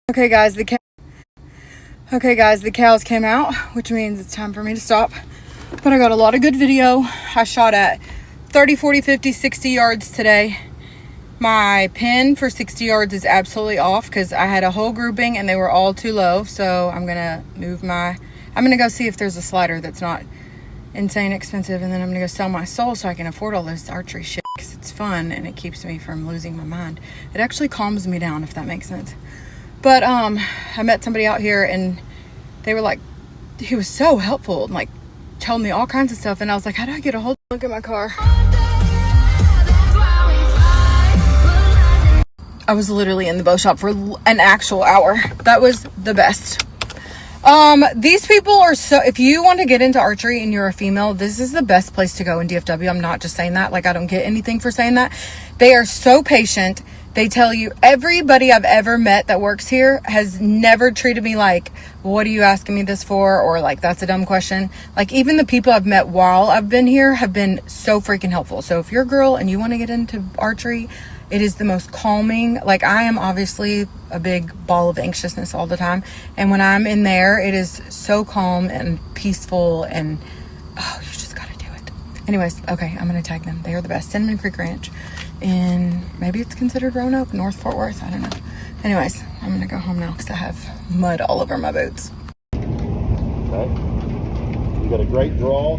Okay guys, the cows came out, which means it's time for me to stop. But I got a lot of good video. I shot at 30, 40, 50, 60 yards today. My pin for 60 yards is absolutely off because I had a whole grouping and they were all too low. So I'm gonna go see if there's a slider that's not insane expensive, and then I'm gonna go sell my soul so I can afford all this archery shit because it's fun and it keeps me from losing my mind. It actually calms me down, if that makes sense. But I met somebody out here and they were like, he was so helpful and like told me all kinds of stuff, and I was like, how do I get a hold? Look at my car. I was literally in the bow shop for an actual hour. That was the best. These people are so, if you want to get into archery and you're a female, this is the best place to go in DFW. I'm not just saying that, like I don't get anything for saying that. They are so patient. They tell you, everybody I've ever met that works here has never treated me like, what are you asking me this for? Or like, that's a dumb question. Like, even the people I've met while I've been here have been so freaking helpful. So if you're a girl and you want to get into archery, it is the most calming. Like, I am obviously a big ball of anxiousness all the time. And when I'm in there, it is so calm and peaceful and, oh, you just got to do it. Anyways, okay, I'm going to tag them. They are the best. Cinnamon Creek Ranch. And maybe it's considered Roanoke, North Fort Worth. I don't know. Anyways, I'm going to go home now because I have mud all over my boots. Okay. You got a great draw.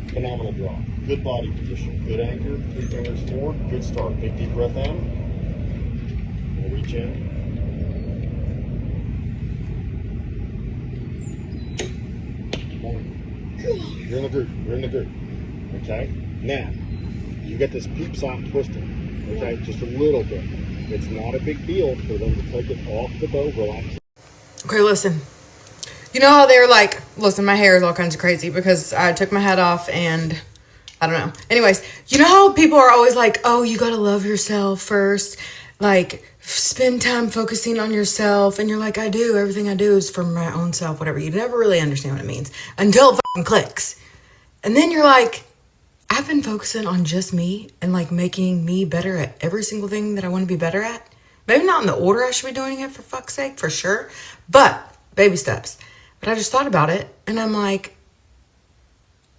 Phenomenal draw. Good body position. Good anchor. 3 fingers forward. Good start. Big deep breath in. We'll reach in. You're in the group. You're in the group. Okay? Now, you get this peep sock twisting. Okay? Just a little bit. It's not a big deal for them to take it off the bow, relax. Okay, listen. You know how they're like, listen, my hair is all kinds of crazy because I took my hat off and I don't know. Anyways, you know how people are always like, oh, you gotta love yourself first. Like, spend time focusing on yourself. And you're like, I do. Everything I do is for my own self, whatever. You never really understand what it means until it fucking clicks. And then you're like, I've been focusing on just me and like making me better at every single thing that I want to be better at. Maybe not in the order I should be doing it, for fuck's sake, for sure. But baby steps. But I just thought about it and I'm like,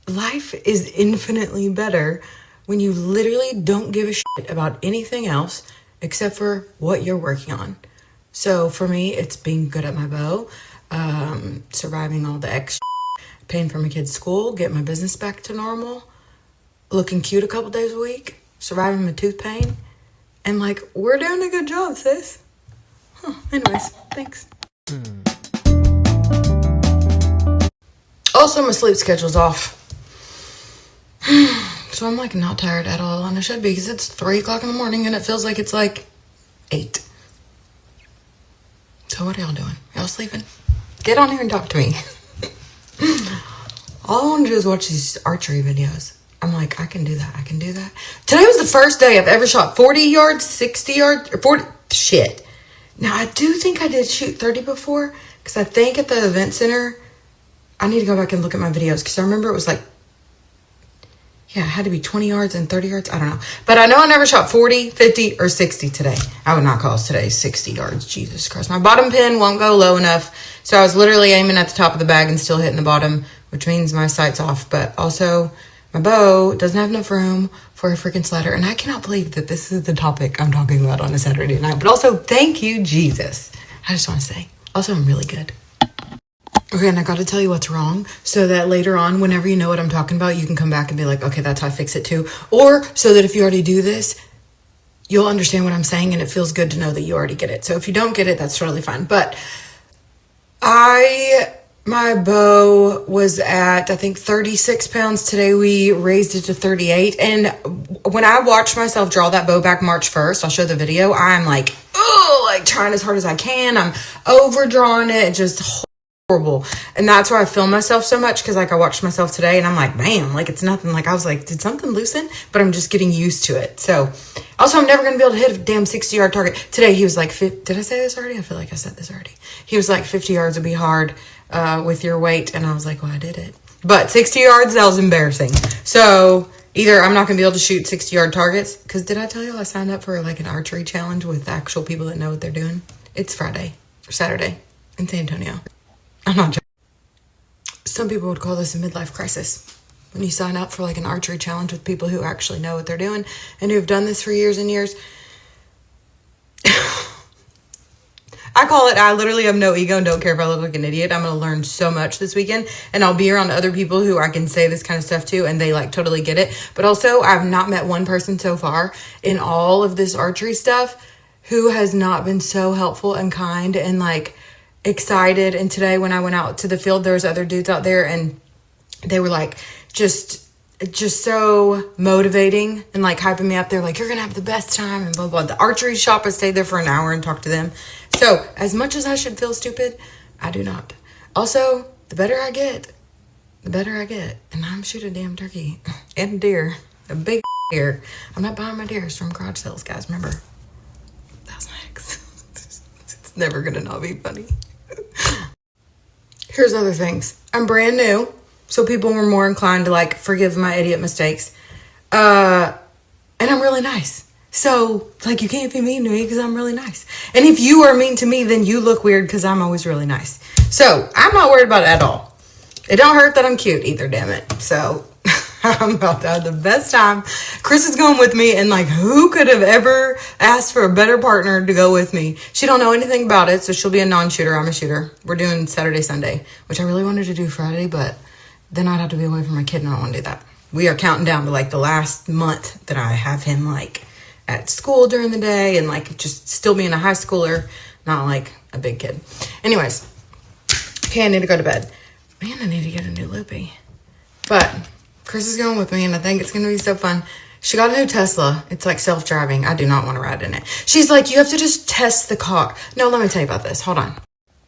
life is infinitely better when you literally don't give a shit about anything else except for what you're working on. So for me, it's being good at my bow, surviving all the extra, paying for my kids' school, getting my business back to normal, looking cute a couple days a week, surviving my tooth pain, and like, we're doing a good job, sis. Anyways, thanks. Also, my sleep schedule's off. So I'm like not tired at all, and I should be because it's 3 o'clock in the morning and it feels like it's like 8. So what are y'all doing? Y'all sleeping? Get on here and talk to me. All I want to do is watch these archery videos. I'm like, I can do that. I can do that. Today was the first day I've ever shot 40 yards, 60 yards, or 40. Shit. Now, I do think I did shoot 30 before because I think at the event center, I need to go back and look at my videos because I remember it was like, yeah, it had to be 20 yards and 30 yards. I don't know. But I know I never shot 40, 50, or 60 today. I would not call today 60 yards. Jesus Christ. My bottom pin won't go low enough. So I was literally aiming at the top of the bag and still hitting the bottom, which means my sight's off. But also, my bow doesn't have enough room for a freaking slider. And I cannot believe that this is the topic I'm talking about on a Saturday night. But also, thank you, Jesus. I just want to say. Also, I'm really good. Okay, and I got to tell you what's wrong so that later on, whenever you know what I'm talking about, you can come back and be like, okay, that's how I fix it too. Or so that if you already do this, you'll understand what I'm saying and it feels good to know that you already get it. So if you don't get it, that's totally fine. But my bow was at, I think, 36 pounds. Today we raised it to 38. And when I watched myself draw that bow back March 1st, I'll show the video, I'm like, oh, like trying as hard as I can. I'm overdrawing it, just horrible. And that's why I film myself so much, because like I watched myself today and I'm like, man, like it's nothing. Like I was like, did something loosen? But I'm just getting used to it. So also, I'm never going to be able to hit a damn 60-yard target. Today he was like, did I say this already? I feel like I said this already. He was like, 50 yards would be hard with your weight. And I was like, well, I did it. But 60 yards, that was embarrassing. So Either I'm not going to be able to shoot 60-yard targets. Because did I tell you I signed up for like an archery challenge with actual people that know what they're doing? It's Friday or Saturday in San Antonio. I'm not joking. Some people would call this a midlife crisis. When you sign up for like an archery challenge with people who actually know what they're doing and who have done this for years and years. I call it, I literally have no ego and don't care if I look like an idiot. I'm going to learn so much this weekend, and I'll be around other people who I can say this kind of stuff to, and they like totally get it. But also, I've not met one person so far in all of this archery stuff who has not been so helpful and kind and like excited. And today when I went out to the field, there was other dudes out there, and they were like just so motivating and like hyping me up. They're like, you're gonna have the best time and blah blah. The archery shop, I stayed there for an hour and talked to them. So as much as I should feel stupid, I do not. Also, the better I get, the better I get. And I'm shooting a damn turkey and a deer, a big deer. I'm not buying my deers from garage sales, guys. Remember, that's my ex. It's never gonna not be funny. Here's other things. I'm brand new, so people were more inclined to like forgive my idiot mistakes. And I'm really nice. So like you can't be mean to me because I'm really nice. And if you are mean to me, then you look weird because I'm always really nice. So I'm not worried about it at all. It don't hurt that I'm cute either, damn it. So I'm about to have the best time. Chris is going with me, and like who could have ever asked for a better partner to go with me? She don't know anything about it, so she'll be a non-shooter. I'm a shooter. We're doing Saturday, Sunday, which I really wanted to do Friday, but then I'd have to be away from my kid, and I don't want to do that. We are counting down to like the last month that I have him like at school during the day and like just still being a high schooler, not like a big kid. Anyways, okay, I need to go to bed. Man, I need to get a new loopy. But Chris is going with me, and I think it's going to be so fun. She got a new Tesla. It's like self-driving. I do not want to ride in it. She's like, you have to just test the car. No, let me tell you about this. Hold on.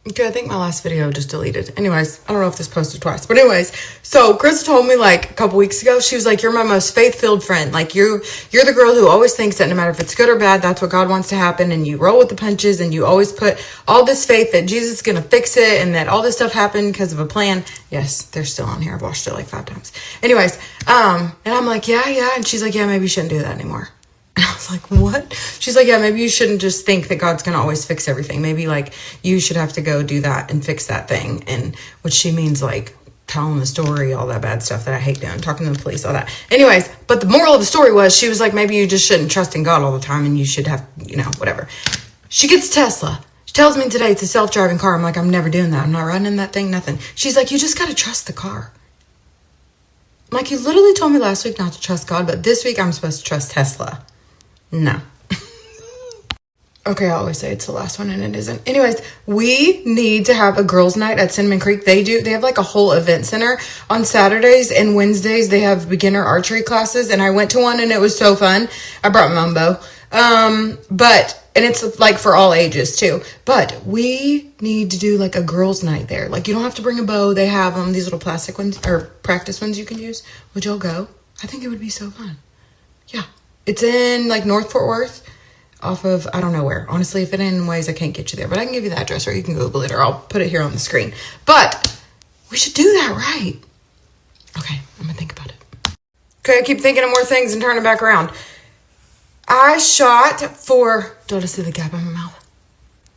Okay, I think my last video just deleted. Anyways, I don't know if this posted twice. But anyways, so Chris told me like a couple weeks ago, she was like, you're my most faith-filled friend. Like you're the girl who always thinks that no matter if it's good or bad, that's what God wants to happen. And you roll with the punches, and you always put all this faith that Jesus is going to fix it and that all this stuff happened because of a plan. Yes, they're still on here. I've watched it like 5 times. Anyways, and I'm like, yeah. And she's like, yeah, maybe you shouldn't do that anymore. And I was like, what? She's like, yeah, maybe you shouldn't just think that God's going to always fix everything. Maybe like you should have to go do that and fix that thing. And which she means like telling the story, all that bad stuff that I hate doing, talking to the police, all that. Anyways, but the moral of the story was she was like, maybe you just shouldn't trust in God all the time, and you should have, whatever. She gets Tesla. She tells me today it's a self-driving car. I'm like, I'm never doing that. I'm not riding in that thing, nothing. She's like, you just got to trust the car. I'm like, you literally told me last week not to trust God, but this week I'm supposed to trust Tesla. No. Okay, I always say it's the last one, and it isn't. Anyways, we need to have a girls' night at Cinnamon Creek. They have like a whole event center. On Saturdays and Wednesdays, they have beginner archery classes, and I went to one, and it was so fun. I brought my own bow. And it's like for all ages too. But we need to do like a girls' night there. Like you don't have to bring a bow. They have these little plastic ones or practice ones you can use. Would y'all go? I think it would be so fun. Yeah. It's in like North Fort Worth off of, I don't know where. Honestly, if it ain't in Waze, I can't get you there. But I can give you the address, or you can Google it, or I'll put it here on the screen. But we should do that, right? Okay, I'm going to think about it. Okay, I keep thinking of more things and turning back around. I shot for, do I see the gap in my mouth?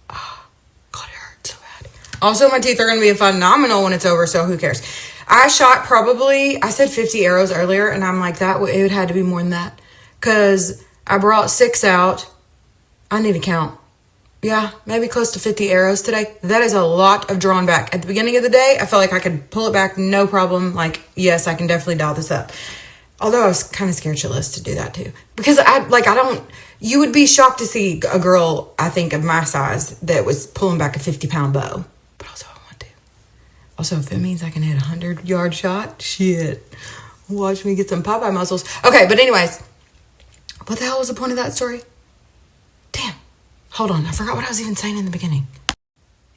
Oh, God, it hurts so bad. Also, my teeth are going to be phenomenal when it's over, so who cares? I shot probably, I said 50 arrows earlier, and I'm like, it would had to be more than that. Because I brought 6 out. I need to count. Yeah, maybe close to 50 arrows today. That is a lot of drawing back. At the beginning of the day, I felt like I could pull it back, no problem. Yes, I can definitely dial this up. Although I was kind of scared shitless to do that too. Because you would be shocked to see a girl, I think, of my size that was pulling back a 50-pound bow. But also I want to. Also, if it means I can hit a 100-yard shot, shit. Watch me get some Popeye muscles. Okay, but anyways. What the hell was the point of that story? Damn. Hold on. I forgot what I was even saying in the beginning.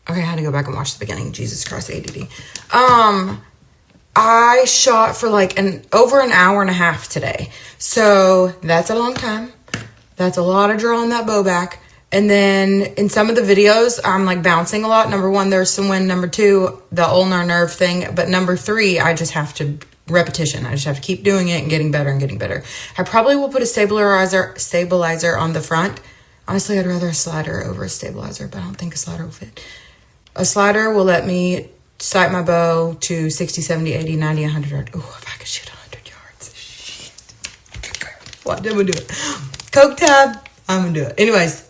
Okay, I had to go back and watch the beginning. Jesus Christ, ADD. I shot for over an hour and a half today. So that's a long time. That's a lot of drawing that bow back. And then in some of the videos, I'm like bouncing a lot. Number 1, there's some wind. Number 2, the ulnar nerve thing. But number 3, I just have to repetition. I just have to keep doing it and getting better and getting better. I probably will put a stabilizer on the front. Honestly, I'd rather a slider over a stabilizer, but I don't think a slider will fit. A slider will let me sight my bow to 60, 70, 80, 90, 100 yards. Oh, if I could shoot 100 yards. Shit. What? I'm going to do it. Coke tab. I'm going to do it. Anyways.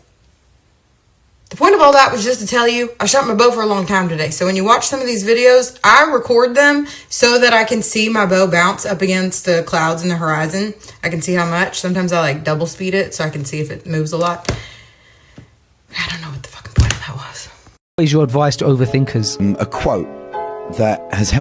The point of all that was just to tell you, I shot my bow for a long time today. So when you watch some of these videos, I record them so that I can see my bow bounce up against the clouds in the horizon. I can see how much. Sometimes I like double speed it so I can see if it moves a lot. I don't know what the fucking point of that was. What is your advice to overthinkers? A quote that has helped